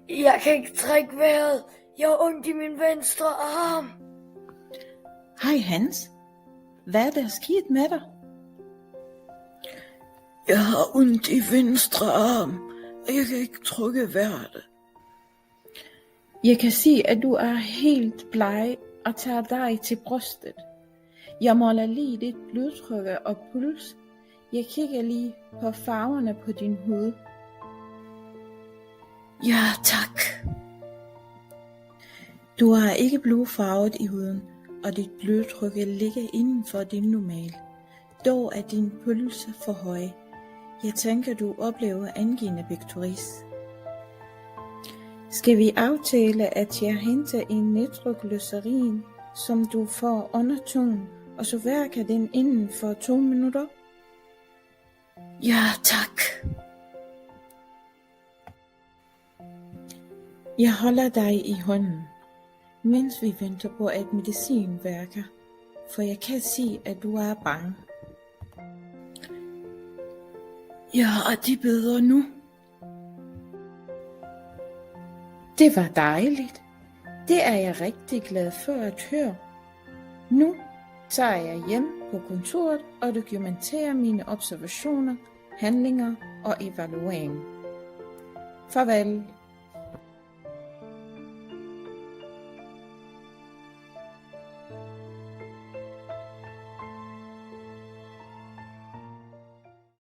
Jeg kan ikke trække vejret. Jeg har ondt i min venstre arm. Hej Hans. Hvad er der sket med dig? Jeg har ondt i venstre arm, og jeg kan ikke trykke vejret. Jeg kan se, at du er helt bleg og tager dig til brystet. Jeg måler lige dit blodtryk og puls. Jeg kigger lige på farverne på din hud. Ja, tak. Du har ikke blodfarvet i huden, og dit blodtryk ligger inden for det normale. Dog er din puls for høj. Jeg tænker, du oplever angina pectoris. Skal vi aftale, at jeg henter en nitroglycerin, som du får under tungen, og så værker den inden for 2 minutter? Ja, tak. Jeg holder dig i hånden, mens vi venter på, at medicin virker, for jeg kan se, at du er bange. Ja, er de bedre nu? Det var dejligt. Det er jeg rigtig glad for at høre. Nu tager jeg hjem på kontoret og dokumenterer mine observationer, handlinger og evaluering. Farvel.